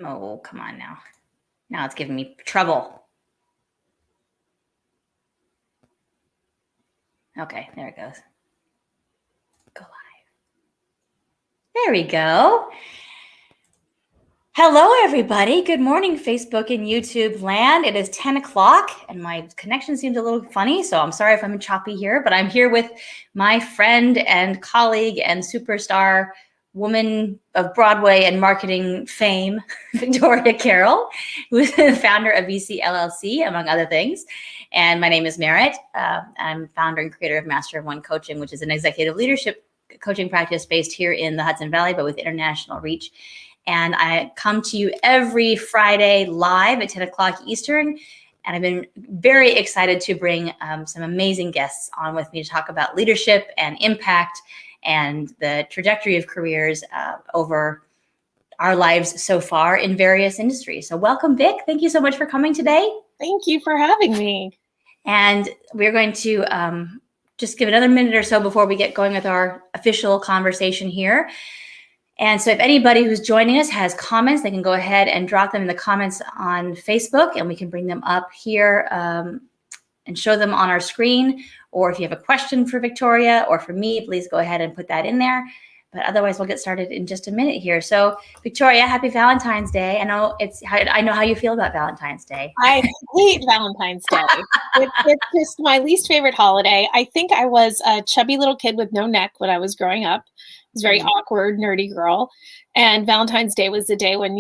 Oh, come on now. Now it's giving me trouble. Okay, there it goes. Go live. There we go. Hello, everybody. Good morning, Facebook and YouTube land. It is 10 o'clock and my connection seems a little funny, so I'm sorry if I'm choppy here, but I'm here with my friend and colleague and superstar woman of Broadway and marketing fame, Victoria Cairl, who is the founder of VC LLC, among other things. And my name is Merritt. I'm founder and creator of Master of One Coaching, which is an executive leadership coaching practice based here in the Hudson Valley, but with international reach. And I come to you every Friday live at 10 o'clock Eastern. And I've been very excited to bring some amazing guests on with me to talk about leadership and impact and the trajectory of careers over our lives so far in various industries. So welcome, Vic. Thank you so much for coming today. Thank you for having me. And we're going to just give another minute or so before we get going with our official conversation here. And so if anybody who's joining us has comments, they can go ahead and drop them in the comments on Facebook and we can bring them up here and show them on our screen. Or if you have a question for Victoria or for me, please go ahead and put that in there. But otherwise, we'll get started in just a minute here. So Victoria, happy Valentine's Day. I know how you feel about Valentine's Day. I hate Valentine's Day. It's just my least favorite holiday. I think I was a chubby little kid with no neck when I was growing up. I was a very awkward, nerdy girl. And Valentine's Day was the day when,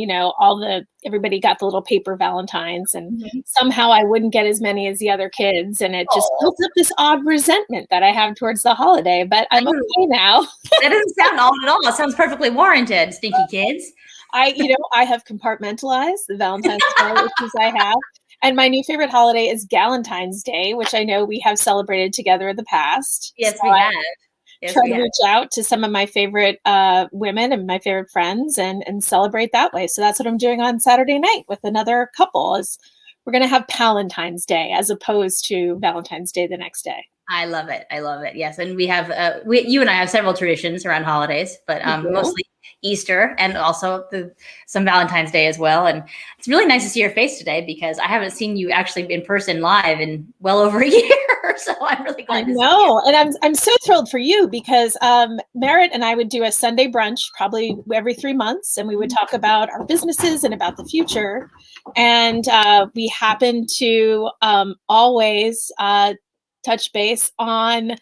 everybody got the little paper Valentines and somehow I wouldn't get as many as the other kids. And it just built up this odd resentment that I have towards the holiday, but I'm okay now. That doesn't sound odd at all. It sounds perfectly warranted, stinky kids. I have compartmentalized the Valentine's Day issues I have. And my new favorite holiday is Galentine's Day, which I know we have celebrated together in the past. Yes, we have. Try to reach out to some of my favorite women and my favorite friends and celebrate that way. So that's what I'm doing on Saturday night with another couple. Is we're going to have Palentine's Day as opposed to Valentine's Day the next day. I love it. Yes, and we have you and I have several traditions around holidays, but mostly Easter and also some Valentine's Day as well. And it's really nice to see your face today because I haven't seen you actually in person live in well over a year. So I'm really glad to see you. And I'm so thrilled for you because Merritt and I would do a Sunday brunch probably every 3 months, and we would talk about our businesses and about the future. And we happen to always touch base on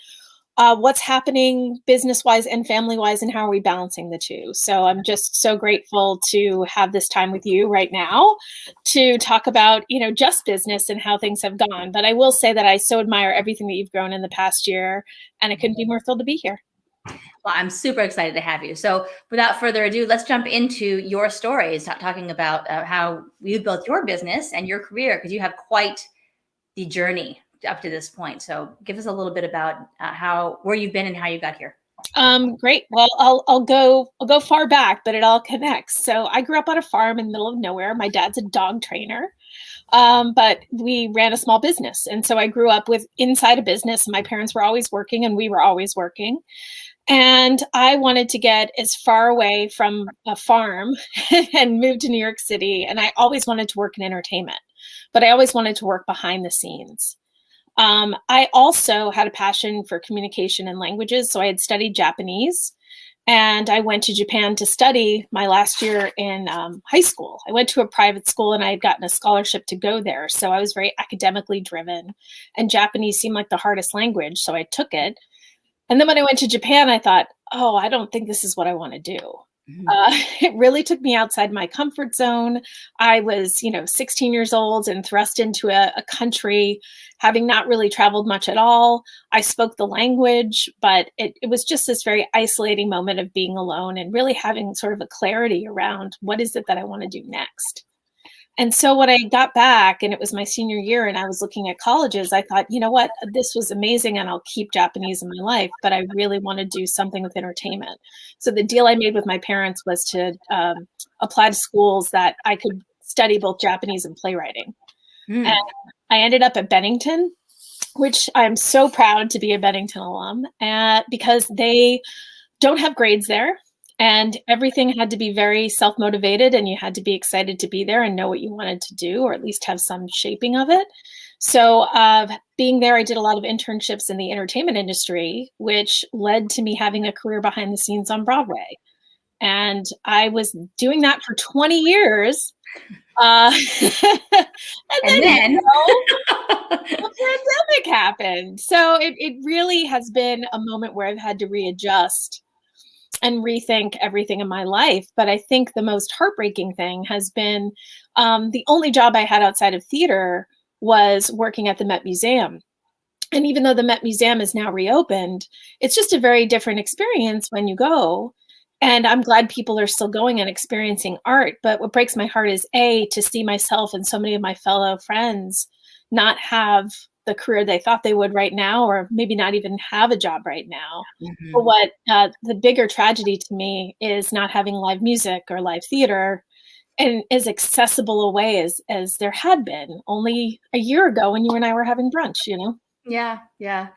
what's happening business-wise and family-wise and how are we balancing the two. So I'm just so grateful to have this time with you right now to talk about, just business and how things have gone. But I will say that I so admire everything that you've grown in the past year, and I couldn't be more thrilled to be here. Well, I'm super excited to have you. So without further ado, let's jump into your stories, talking about how you built your business and your career, because you have quite the journey up to this point. So give us a little bit about where you've been and how you got here. Great. Well, I'll go far back, but it all connects. So I grew up on a farm in the middle of nowhere. My dad's a dog trainer, but we ran a small business. And so I grew up inside a business. My parents were always working and we were always working. And I wanted to get as far away from a farm and move to New York City. And I always wanted to work in entertainment, but I always wanted to work behind the scenes. I also had a passion for communication and languages. So I had studied Japanese and I went to Japan to study my last year in high school. I went to a private school and I had gotten a scholarship to go there. So I was very academically driven and Japanese seemed like the hardest language. So I took it. And then when I went to Japan, I thought, I don't think this is what I want to do. It really took me outside my comfort zone. I was, 16 years old and thrust into a country having not really traveled much at all. I spoke the language, but it was just this very isolating moment of being alone and really having sort of a clarity around what is it that I want to do next. And so when I got back and it was my senior year and I was looking at colleges, I thought, you know what, this was amazing and I'll keep Japanese in my life, but I really want to do something with entertainment. So the deal I made with my parents was to apply to schools that I could study both Japanese and playwriting. And I ended up at Bennington, which I'm so proud to be a Bennington alum because they don't have grades there. And everything had to be very self-motivated, and you had to be excited to be there and know what you wanted to do, or at least have some shaping of it. So, being there, I did a lot of internships in the entertainment industry, which led to me having a career behind the scenes on Broadway. And I was doing that for 20 years. And And then, then the pandemic happened. So it really has been a moment where I've had to readjust and rethink everything in my life. But I think the most heartbreaking thing has been the only job I had outside of theater was working at the Met Museum. And even though the Met Museum is now reopened, it's just a very different experience when you go. And I'm glad people are still going and experiencing art. But what breaks my heart is to see myself and so many of my fellow friends not have the career they thought they would right now, or maybe not even have a job right now. But Mhm. what the bigger tragedy to me is not having live music or live theater in as accessible a way as there had been only a year ago when you and I were having brunch, you know? Yeah, yeah.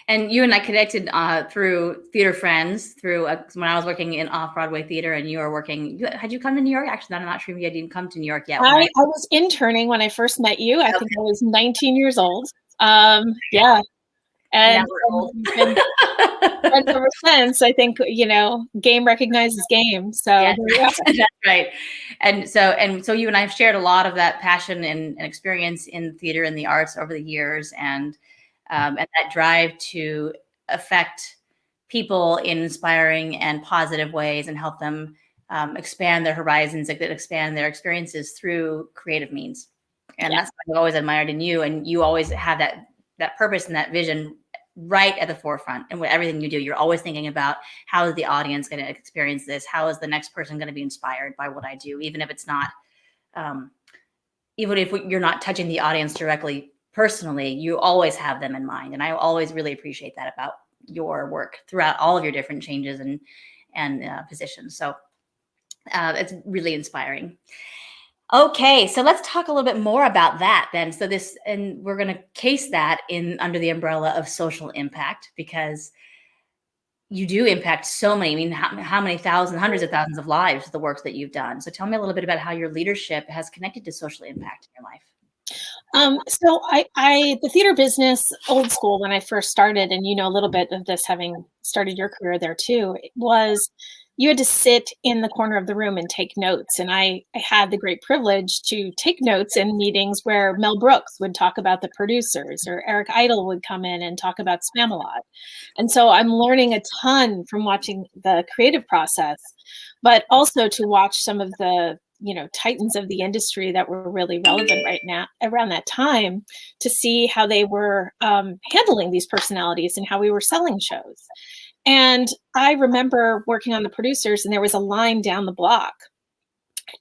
And you and I connected through theater friends, through when I was working in off-Broadway theater and you were working. Had you come to New York? Actually, I'm not sure if you didn't come to New York yet. I was interning when I first met you. I think I was 19 years old. Yeah, And now and we're old. we've been friends ever since. I think, game recognizes game, so Yes, here we are. that's right. And so you and I have shared a lot of that passion and experience in theater and the arts over the years, and that drive to affect people in inspiring and positive ways and help them expand their horizons, expand their experiences through creative means. And Yeah, that's what I've always admired in you. And you always have that purpose and that vision right at the forefront. And with everything you do, you're always thinking about how is the audience going to experience this? How is the next person going to be inspired by what I do, even if it's not, um, even if you're not touching the audience directly personally, you always have them in mind. And I always really appreciate that about your work throughout all of your different changes and positions. So it's really inspiring. Okay, so let's talk a little bit more about that then. And we're going to case that in under the umbrella of social impact, because you do impact so many. I mean, how many thousands, hundreds of thousands of lives, the works that you've done. So tell me a little bit about how your leadership has connected to social impact in your life. So the theater business, old school, when I first started, and a little bit of this having started your career there too, it was you had to sit in the corner of the room and take notes. And I had the great privilege to take notes in meetings where Mel Brooks would talk about the producers, or Eric Idle would come in and talk about Spamalot. And so I'm learning a ton from watching the creative process, but also to watch some of the titans of the industry that were really relevant right now around that time, to see how they were handling these personalities and how we were selling shows. And I remember working on the producers, and there was a line down the block,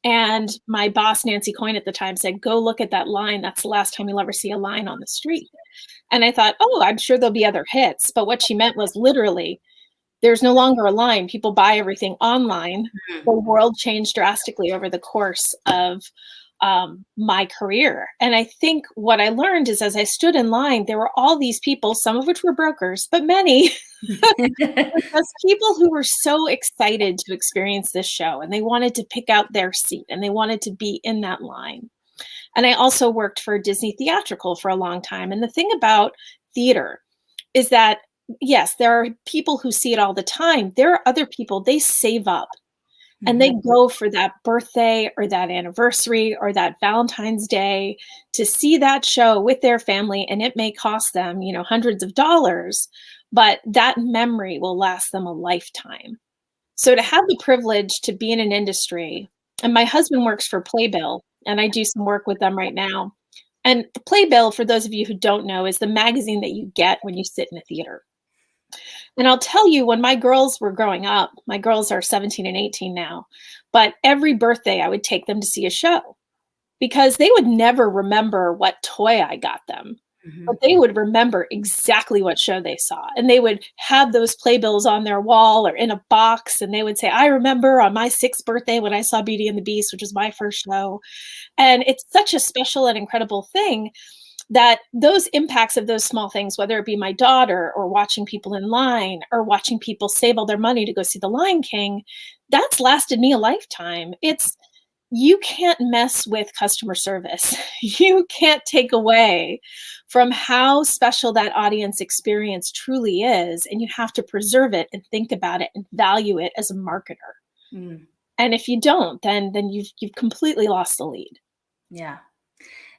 and my boss Nancy Coyne at the time said, "Go look at that line. That's the last time you'll ever see a line on the street." And I thought, oh, I'm sure there'll be other hits. But what she meant was literally, there's no longer a line. People buy everything online. Mhm. The world changed drastically over the course of my career. And I think what I learned is, as I stood in line, there were all these people, some of which were brokers, but many were just people who were so excited to experience this show, and they wanted to pick out their seat, and they wanted to be in that line. And I also worked for Disney Theatrical for a long time. And the thing about theater is that, yes, there are people who see it all the time. There are other people, they save up and they Mhm. go for that birthday or that anniversary or that Valentine's Day to see that show with their family. And it may cost them, hundreds of dollars, but that memory will last them a lifetime. So to have the privilege to be in an industry, and my husband works for Playbill, and I do some work with them right now. And the Playbill, for those of you who don't know, is the magazine that you get when you sit in a theater. And I'll tell you, when my girls were growing up, my girls are 17 and 18 now, but every birthday I would take them to see a show, because they would never remember what toy I got them, but Mhm. they would remember exactly what show they saw. And they would have those playbills on their wall or in a box. And they would say, "I remember on my 6th birthday when I saw Beauty and the Beast, which was my first show." And it's such a special and incredible thing, that those impacts of those small things, whether it be my daughter or watching people in line or watching people save all their money to go see The Lion King, that's lasted me a lifetime. You can't mess with customer service. You can't take away from how special that audience experience truly is, and you have to preserve it and think about it and value it as a marketer. Mm, And if you don't, then you've completely lost the lead. yeah.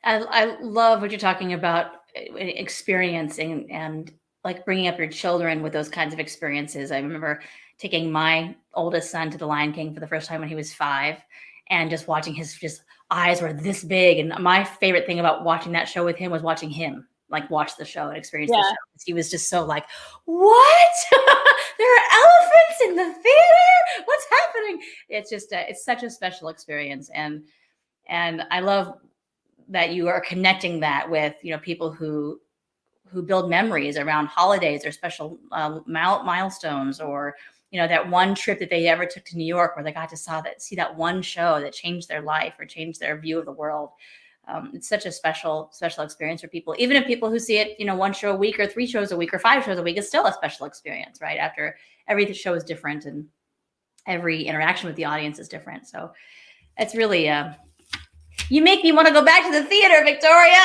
I love what you're talking about, experiencing and like bringing up your children with those kinds of experiences. I remember taking my oldest son to the Lion King for the first time when he was 5, and just watching his just eyes were this big. And my favorite thing about watching that show with him was watching him like watch the show and experience the Yeah. show. He was just so like, what? There are elephants in the theater? What's happening? It's just it's such a special experience. And I love that you are connecting that with, you know, people who build memories around holidays or special milestones, or, you know, that one trip that they ever took to New York where they got to see that one show that changed their life or changed their view of the world. It's such a special experience for people. Even if people who see it, you know, 1 show a week or 3 shows a week or 5 shows a week, it's still a special experience, right? After every show is different and every interaction with the audience is different. So it's really, you make me want to go back to the theater, Victoria.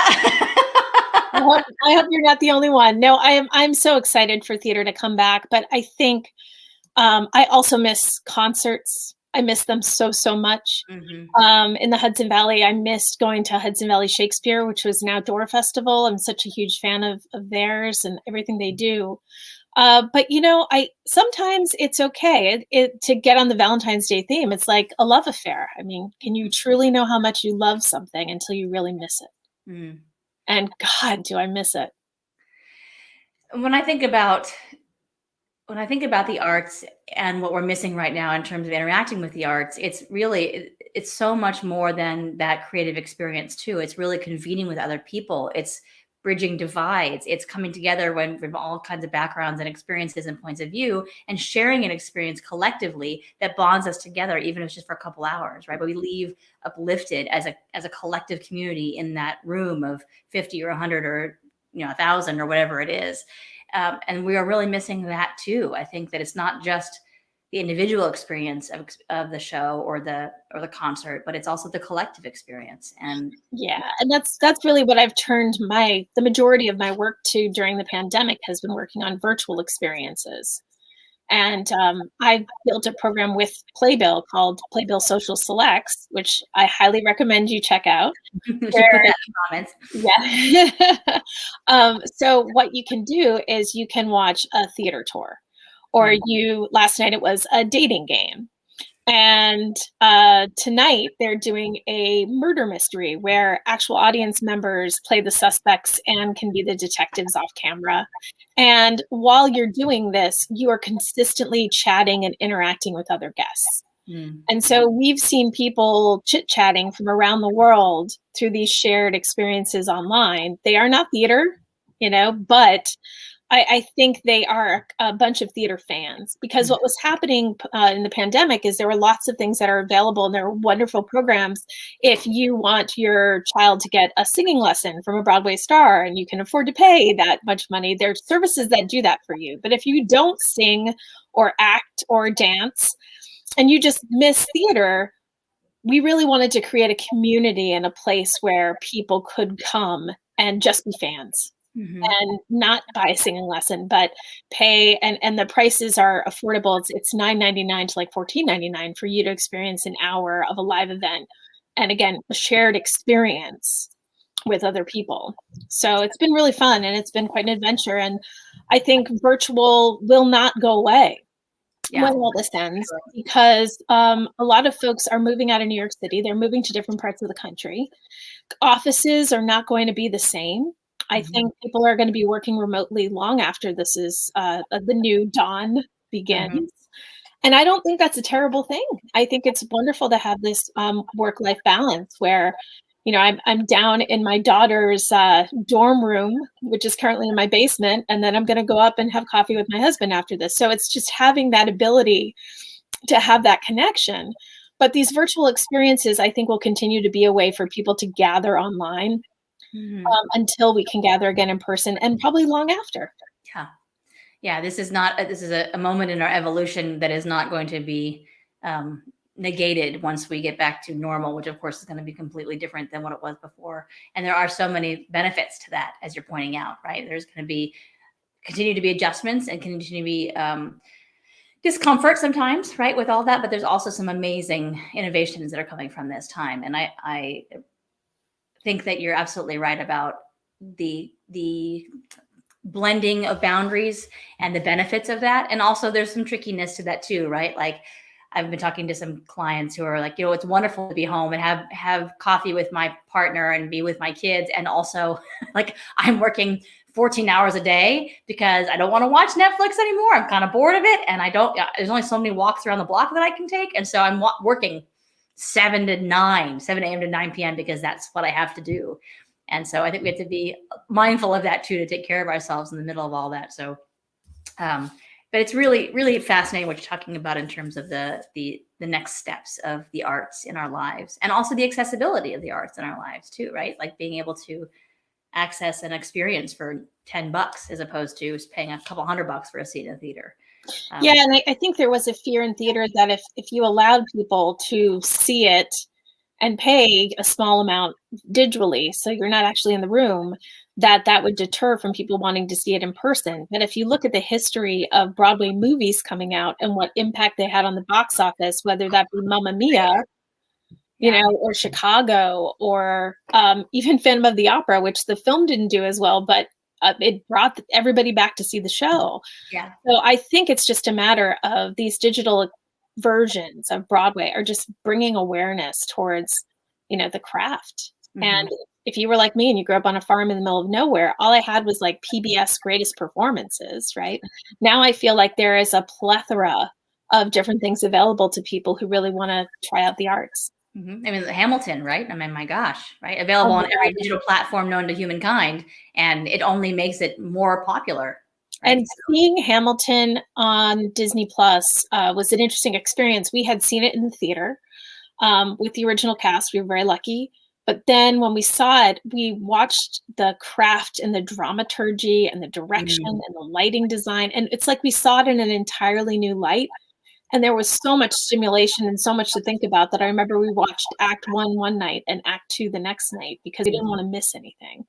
I hope you're not the only one. No, I'm so excited for theater to come back, but I think I also miss concerts. I miss them so much. Mm-hmm. In the Hudson Valley, I missed going to Hudson Valley Shakespeare, which was an outdoor festival. I'm such a huge fan of theirs and everything they do. But you know, sometimes it's okay to get on the Valentine's Day theme. It's like a love affair. I mean, can you truly know how much you love something until you really miss it? Mm. And God, do I miss it. When I think about the arts and what we're missing right now in terms of interacting with the arts, it's really it's so much more than that creative experience too. It's really convening with other people. It's bridging divides. It's coming together from all kinds of backgrounds and experiences and points of view, and sharing an experience collectively that bonds us together, even if it's just for a couple hours, right? But we leave uplifted as a collective community in that room of 50 or 100 or, you know, 1,000 or whatever it is. And we are really missing that too. I think that it's not just the individual experience of the show or the concert, but it's also the collective experience. And Yeah, and that's really what I've turned the majority of my work to during the pandemic has been working on virtual experiences. And I've built a program with Playbill called Playbill Social Selects, which I highly recommend you check out. we should put that in the comments. Yeah. So what you can do is you can watch a theater tour, or last night it was a dating game. And tonight they're doing a murder mystery where actual audience members play the suspects and can be the detectives off camera. And while you're doing this, you are consistently chatting and interacting with other guests. And so we've seen people chit-chatting from around the world through these shared experiences online. They are not theater, you know, but I think they are a bunch of theater fans, because what was happening in the pandemic is there were lots of things that are available, and there are wonderful programs if you want your child to get a singing lesson from a Broadway star and you can afford to pay that much money. There are services that do that for you. But if you don't sing or act or dance and you just miss theater, we really wanted to create a community and a place where people could come and just be fans. And not buy a singing lesson, but pay, and the prices are affordable. It's $9.99 to like $14.99 for you to experience an hour of a live event, and again, a shared experience with other people. So it's been really fun, and it's been quite an adventure. And I think virtual will not go away when all this ends, because a lot of folks are moving out of New York City. They're moving to different parts of the country. Offices are not going to be the same. I think people are going to be working remotely long after this is the new dawn begins. And I don't think that's a terrible thing. I think it's wonderful to have this work-life balance where, you know, I'm down in my daughter's dorm room, which is currently in my basement, and then I'm going to go up and have coffee with my husband after this. So it's just having that ability to have that connection. But these virtual experiences, I think, will continue to be a way for people to gather online. Until we can gather again in person, and probably long after. Yeah. This is a moment in our evolution that is not going to be negated once we get back to normal, which of course is going to be completely different than what it was before. And there are so many benefits to that, as you're pointing out, right? There's going to continue to be adjustments and continue to be discomfort sometimes, right, with all that. But there's also some amazing innovations that are coming from this time. And I think that you're absolutely right about the blending of boundaries and the benefits of that. And also there's some trickiness to that too, right? Like I've been talking to some clients who are like, it's wonderful to be home and have coffee with my partner and be with my kids. And also like I'm working 14 hours a day because I don't want to watch Netflix anymore. I'm kind of bored of it. And there's only so many walks around the block that I can take. And so I'm working 7 a.m. to 9 p.m. because that's what I have to do. And so I think we have to be mindful of that too, to take care of ourselves in the middle of all that. So, but it's really, really fascinating what you're talking about in terms of the next steps of the arts in our lives, and also the accessibility of the arts in our lives too, right? Like being able to access an experience for $10 as opposed to paying a couple $100 for a seat in a theater. Yeah, and I think there was a fear in theater that if you allowed people to see it and pay a small amount digitally, so you're not actually in the room, that would deter from people wanting to see it in person. But if you look at the history of Broadway movies coming out and what impact they had on the box office, whether that be Mamma Mia, or Chicago, or even Phantom of the Opera, which the film didn't do as well, but it brought everybody back to see the show. Yeah. So I think it's just a matter of these digital versions of Broadway are just bringing awareness towards, the craft. Mm-hmm. And if you were like me and you grew up on a farm in the middle of nowhere, all I had was like PBS greatest performances, right? Now I feel like there is a plethora of different things available to people who really want to try out the arts. Mm-hmm. I mean, Hamilton, right? I mean, my gosh, right? Available on every digital platform known to humankind, and it only makes it more popular. Right? And seeing Hamilton on Disney Plus was an interesting experience. We had seen it in the theater with the original cast. We were very lucky. But then when we saw it, we watched the craft and the dramaturgy and the direction and the lighting design. And it's like we saw it in an entirely new light. And there was so much stimulation and so much to think about that I remember we watched Act 1 one night and Act 2 the next night because we didn't want to miss anything.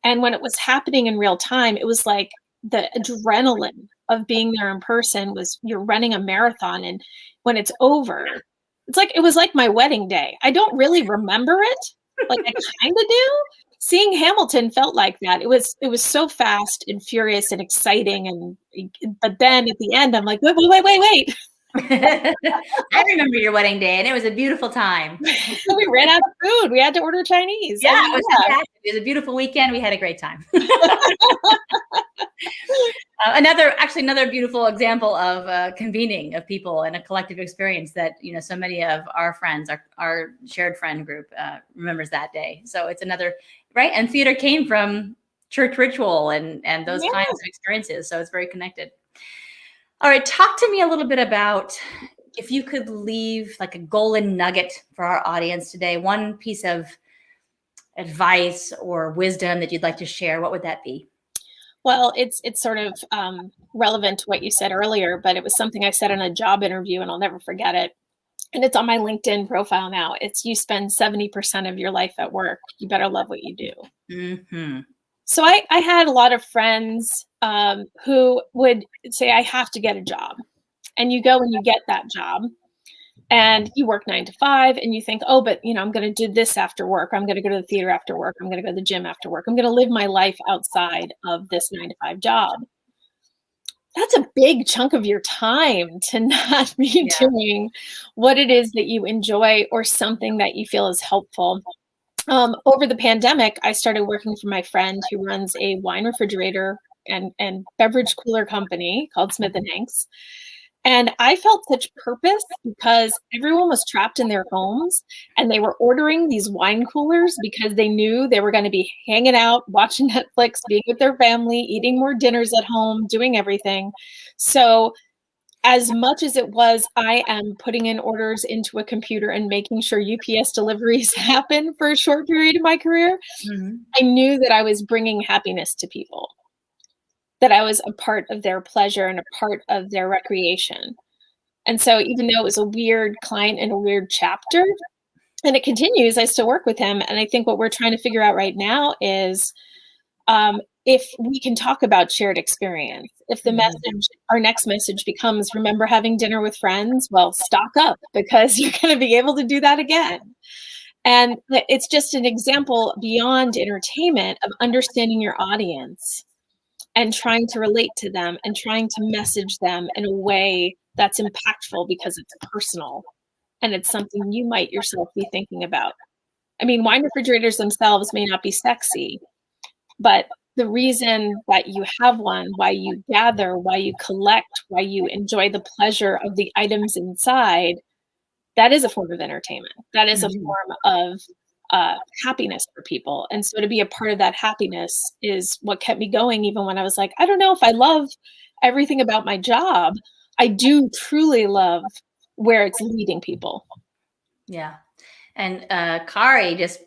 And when it was happening in real time, it was like the adrenaline of being there in person was you're running a marathon. And when it's over, it was like my wedding day. I don't really remember it. Like I kind of do. Seeing Hamilton felt like that. It was so fast and furious and exciting. But then at the end, I'm like, wait. I remember your wedding day, and it was a beautiful time. So we ran out of food. We had to order Chinese. Yeah, it was fantastic. It was a beautiful weekend. We had a great time. Another beautiful example of convening of people and a collective experience that so many of our friends, our shared friend group, remembers that day. So it's another right. And theater came from church ritual and those kinds of experiences. So it's very connected. All right, talk to me a little bit about if you could leave like a golden nugget for our audience today, one piece of advice or wisdom that you'd like to share. What would that be? Well, it's sort of relevant to what you said earlier, but it was something I said in a job interview, and I'll never forget it. And it's on my LinkedIn profile now. It's you spend 70% of your life at work. You better love what you do. Mm-hmm. So I had a lot of friends who would say, I have to get a job. And you go and you get that job and you work 9 to 5 and you think, oh, but I'm going to do this after work. I'm going to go to the theater after work. I'm going to go to the gym after work. I'm going to live my life outside of this 9 to 5 job. That's a big chunk of your time to not be doing what it is that you enjoy or something that you feel is helpful. Over the pandemic, I started working for my friend who runs a wine refrigerator and beverage cooler company called Smith & Hanks. And I felt such purpose because everyone was trapped in their homes and they were ordering these wine coolers because they knew they were going to be hanging out, watching Netflix, being with their family, eating more dinners at home, doing everything. So as much as it was, I am putting in orders into a computer and making sure UPS deliveries happen for a short period of my career, I knew that I was bringing happiness to people, that I was a part of their pleasure and a part of their recreation. And so even though it was a weird client in a weird chapter, and it continues, I still work with him. And I think what we're trying to figure out right now is if we can talk about shared experience. If the message, our next message becomes, remember having dinner with friends? Well, stock up because you're going to be able to do that again. And it's just an example beyond entertainment of understanding your audience and trying to relate to them and trying to message them in a way that's impactful because it's personal and it's something you might yourself be thinking about. I mean, wine refrigerators themselves may not be sexy, but the reason that you have one, why you gather, why you collect, why you enjoy the pleasure of the items inside, that is a form of entertainment. That is a form of happiness for people. And so to be a part of that happiness is what kept me going, even when I was like, I don't know if I love everything about my job. I do truly love where it's leading people. Yeah. And Kari just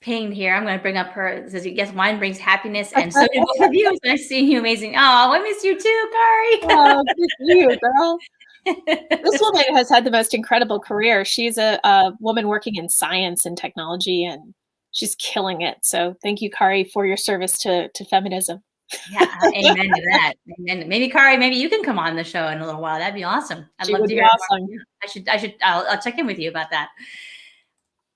pinged here. I'm going to bring up her. It says, yes, wine brings happiness. And so do both of you. It's nice seeing you. Amazing. Oh, I miss you too, Kari. Oh, good for you, girl. This woman has had the most incredible career. She's a woman working in science and technology, and she's killing it. So thank you, Kari, for your service to feminism. Yeah, amen to that. Amen. Maybe Kari, maybe you can come on the show in a little while. That'd be awesome. I'd love to hear awesome. More. I'll check in with you about that.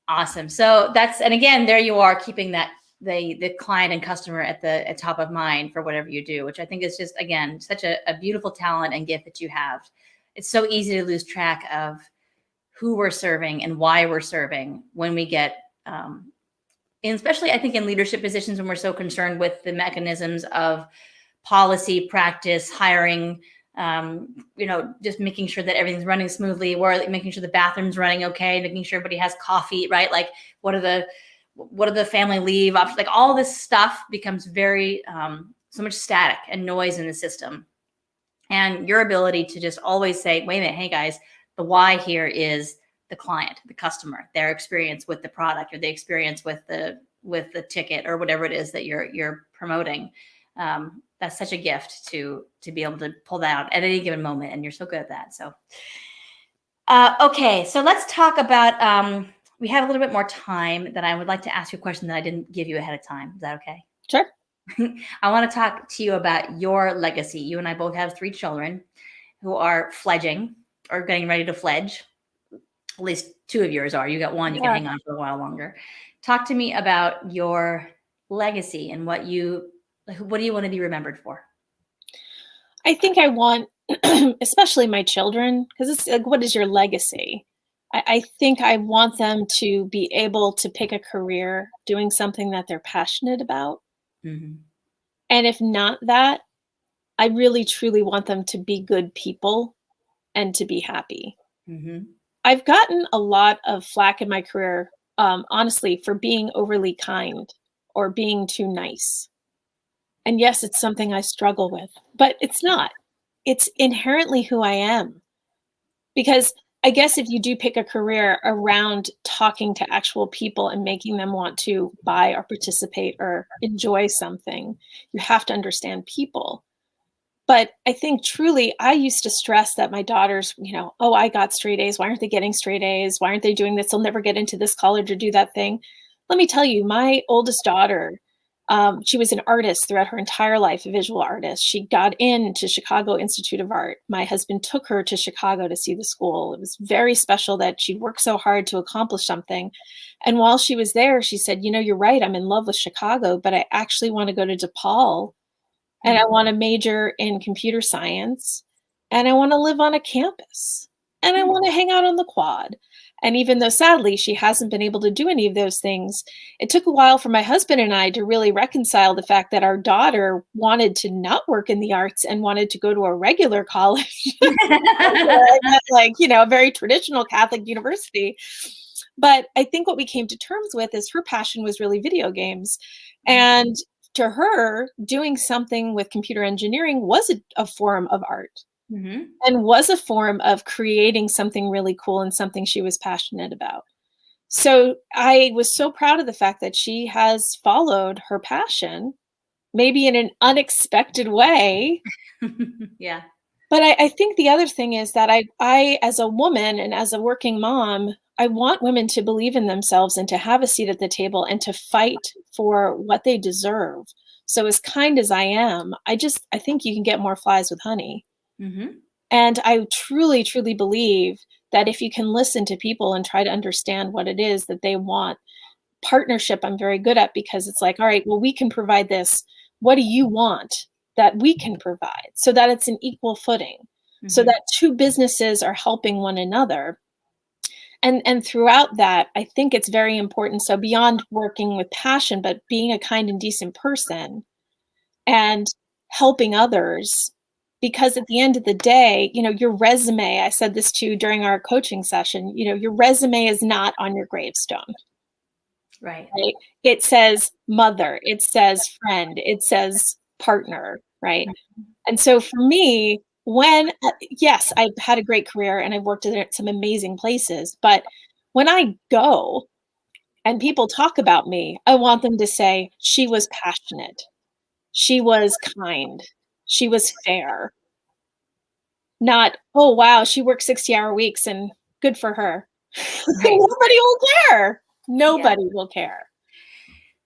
Awesome. So and again, there you are, keeping that the client and customer at top of mind for whatever you do, which I think is just, again, such a beautiful talent and gift that you have. It's so easy to lose track of who we're serving and why we're serving when we get, and especially I think in leadership positions, when we're so concerned with the mechanisms of policy, practice, hiring, just making sure that everything's running smoothly, or making sure the bathroom's running okay, making sure everybody has coffee, right? Like what are the family leave options? Like all this stuff becomes very, so much static and noise in the system. And your ability to just always say, wait a minute, hey guys, the why here is the client, the customer, their experience with the product, or the experience with the ticket, or whatever it is that you're promoting. That's such a gift to be able to pull that out at any given moment. And you're so good at that. So, okay. So let's talk about, we have a little bit more time that I would like to ask you a question that I didn't give you ahead of time. Is that okay? Sure. I want to talk to you about your legacy. You and I both have 3 children who are fledging or getting ready to fledge. At least 2 of yours are. You got one, you can hang on for a while longer. Talk to me about your legacy and what do you want to be remembered for? I think I want, especially my children, because it's like, what is your legacy? I think I want them to be able to pick a career doing something that they're passionate about. Mm-hmm. And if not that, I really, truly want them to be good people and to be happy. Mm-hmm. I've gotten a lot of flack in my career, honestly, for being overly kind or being too nice. And yes, it's something I struggle with, but it's not. It's inherently who I am. Because I guess if you do pick a career around talking to actual people and making them want to buy or participate or enjoy something, you have to understand people. But I think truly, I used to stress that my daughters, oh, I got straight A's. Why aren't they getting straight A's? Why aren't they doing this? They'll never get into this college or do that thing. Let me tell you, my oldest daughter, she was an artist throughout her entire life, a visual artist. She got into Chicago Institute of Art. My husband took her to Chicago to see the school. It was very special that she worked so hard to accomplish something. And while she was there, she said, you're right. I'm in love with Chicago, but I actually want to go to DePaul. And I want to major in computer science, and I want to live on a campus, and I want to hang out on the quad. And even though sadly she hasn't been able to do any of those things, it took a while for my husband and I to really reconcile the fact that our daughter wanted to not work in the arts and wanted to go to a regular college, like, a very traditional Catholic university. But I think what we came to terms with is her passion was really video games. And to her, doing something with computer engineering was a form of art, mm-hmm. and was a form of creating something really cool and something she was passionate about. So I was so proud of the fact that she has followed her passion, maybe in an unexpected way. Yeah. But I think the other thing is that I, as a woman and as a working mom, I want women to believe in themselves and to have a seat at the table and to fight for what they deserve. So as kind as I am, I think you can get more flies with honey. Mm-hmm. And I truly, truly believe that if you can listen to people and try to understand what it is that they want, partnership I'm very good at, because it's like, all right, well, we can provide this. What do you want that we can provide, so that it's an equal footing, so Mm-hmm. that two businesses are helping one another. And throughout that, I think it's very important. So beyond working with passion, but being a kind and decent person and helping others. Because at the end of the day, your resume, I said this too during our coaching session, your resume is not on your gravestone. Right. Right? It says mother, it says friend, it says partner, right? And so for me, yes, I've had a great career and I've worked at some amazing places, but when I go and people talk about me, I want them to say, she was passionate, she was kind, she was fair, not, oh, wow, she worked 60-hour weeks and good for her. Right. Nobody will care. Yeah. Nobody will care.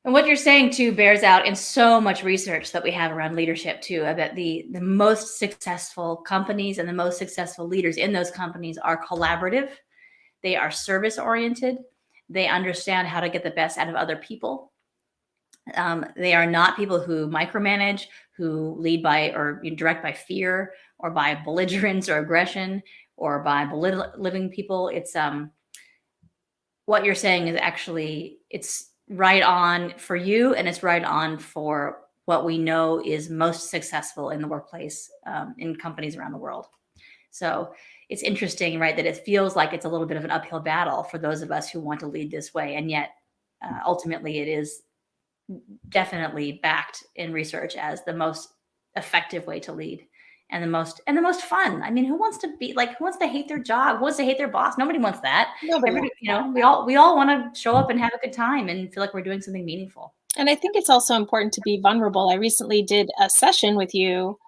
And what you're saying too bears out in so much research that we have around leadership too, that the most successful companies and the most successful leaders in those companies are collaborative. They are service oriented. They understand how to get the best out of other people. They are not people who micromanage, who lead by or direct by fear or by belligerence or aggression or by belittling people. It's what you're saying is actually, it's right on for you, and it's right on for what we know is most successful in the workplace, in companies around the world. So it's interesting, right, that it feels like it's a little bit of an uphill battle for those of us who want to lead this way, and yet ultimately it is definitely backed in research as the most effective way to lead, and the most fun. I mean, who wants to hate their job? Who wants to hate their boss? Nobody wants that. Nobody Everybody, wants that. we all want to show up and have a good time and feel like we're doing something meaningful. And I think it's also important to be vulnerable. I recently did a session with you,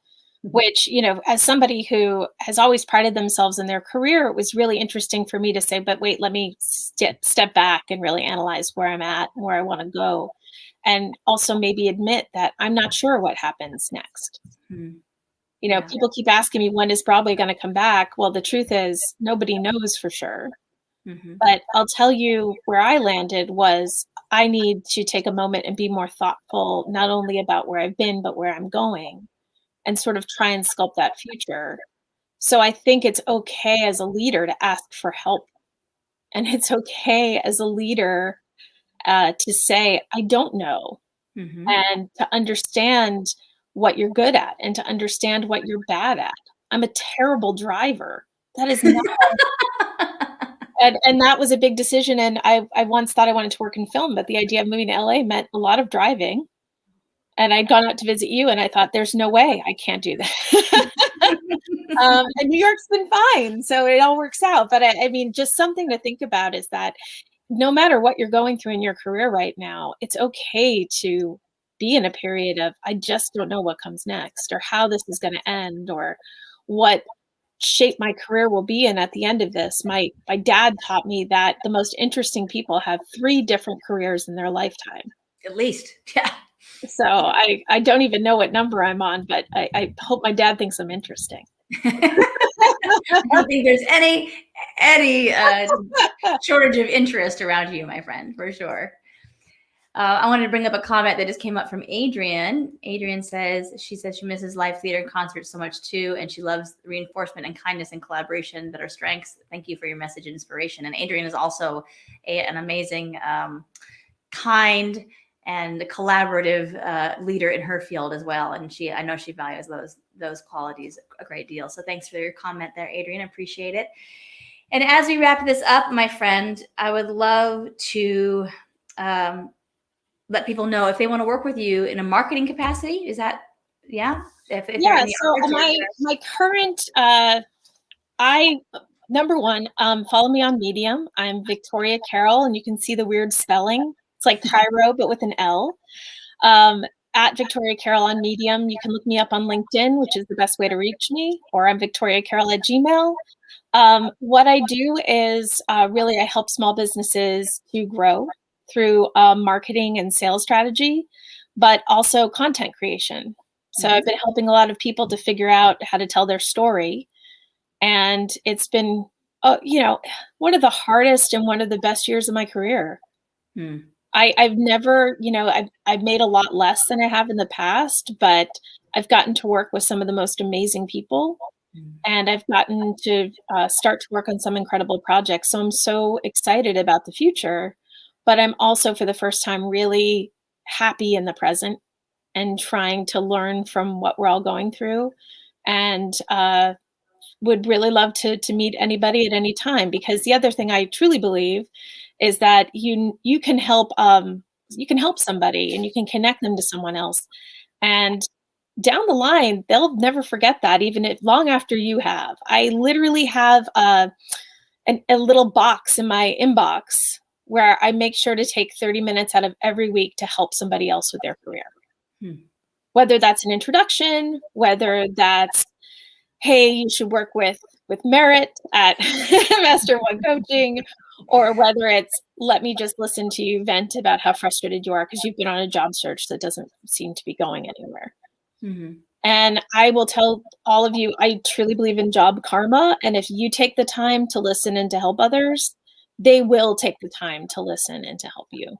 which, as somebody who has always prided themselves in their career, it was really interesting for me to say, but wait, let me step back and really analyze where I'm at and where I want to go. And also maybe admit that I'm not sure what happens next. Hmm. People keep asking me, when is Broadway going to come back? Well, the truth is nobody knows for sure. Mm-hmm. But I'll tell you where I landed was I need to take a moment and be more thoughtful, not only about where I've been, but where I'm going, and sort of try and sculpt that future. So I think it's okay as a leader to ask for help. And it's okay as a leader to say, I don't know, Mm-hmm. and to understand what you're good at and to understand what you're bad at. I'm a terrible driver. That is not and that was a big decision, and I once thought I wanted to work in film, but the idea of moving to LA meant a lot of driving, and I'd gone out to visit you, and I thought, "There's no way I can't do that." And New York's been fine, so it all works out, but I mean, just something to think about is that no matter what you're going through in your career right now, it's okay to be in a period of, "I just don't know what comes next," or how this is gonna end, or what shape my career will be in at the end of this. My dad taught me that the most interesting people have 3 different careers in their lifetime. At least, yeah. So I don't even know what number I'm on, but I hope my dad thinks I'm interesting. I don't think there's any shortage of interest around you, my friend, for sure. I wanted to bring up a comment that just came up from Adrian. Adrian says she misses live theater and concerts so much too, and she loves reinforcement and kindness and collaboration that are strengths. Thank you for your message and inspiration. And Adrian is also an amazing, kind and collaborative leader in her field as well. And I know she values those qualities a great deal. So thanks for your comment there, Adrian. Appreciate it. And as we wrap this up, my friend, I would love to let people know if they want to work with you in a marketing capacity. Is that, yeah? If Yeah, so my current, number one, follow me on Medium. I'm Victoria Cairl, and you can see the weird spelling. It's like Cairo, but with an L. at Victoria Cairl on Medium. You can look me up on LinkedIn, which is the best way to reach me, or I'm victoriacairl@gmail. What I do is really I help small businesses to grow through marketing and sales strategy, but also content creation. So I've been helping a lot of people to figure out how to tell their story. And it's been, one of the hardest and one of the best years of my career. I've never, I've made a lot less than I have in the past, but I've gotten to work with some of the most amazing people. And I've gotten to start to work on some incredible projects. So I'm so excited about the future, but I'm also for the first time really happy in the present and trying to learn from what we're all going through. And would really love to meet anybody at any time, because the other thing I truly believe is that you can help somebody and you can connect them to someone else. And down the line, they'll never forget that, even if long after you have. I literally have a little box in my inbox where I make sure to take 30 minutes out of every week to help somebody else with their career. Whether that's an introduction, whether that's, hey, you should work with Merit at Master One Coaching, or whether it's, let me just listen to you vent about how frustrated you are because you've been on a job search that doesn't seem to be going anywhere. And I will tell all of you, I truly believe in job karma. And if you take the time to listen and to help others, they will take the time to listen and to help you.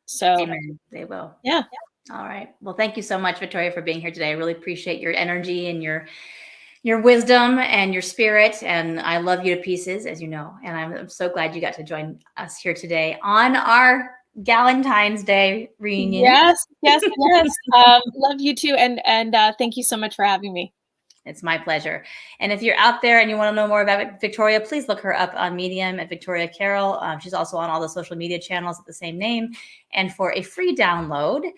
So Amen. They will. Yeah. All right. Well, thank you so much, Victoria, for being here today. I really appreciate your energy and your wisdom and your spirit. And I love you to pieces, as you know. And I'm so glad you got to join us here today on our Valentines Day reunion. Yes. Love you too. And thank you so much for having me. It's my pleasure. And if you're out there and you want to know more about Victoria, please look her up on Medium at Victoria Cairl. She's also on all the social media channels at the same name. And for a free download,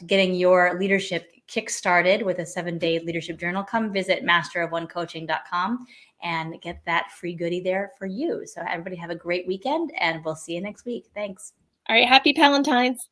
getting your leadership kick-started with a 7-day leadership journal, come visit masterofonecoaching.com and get that free goodie there for you. So everybody have a great weekend, and we'll see you next week. Thanks. All right. Happy Valentines.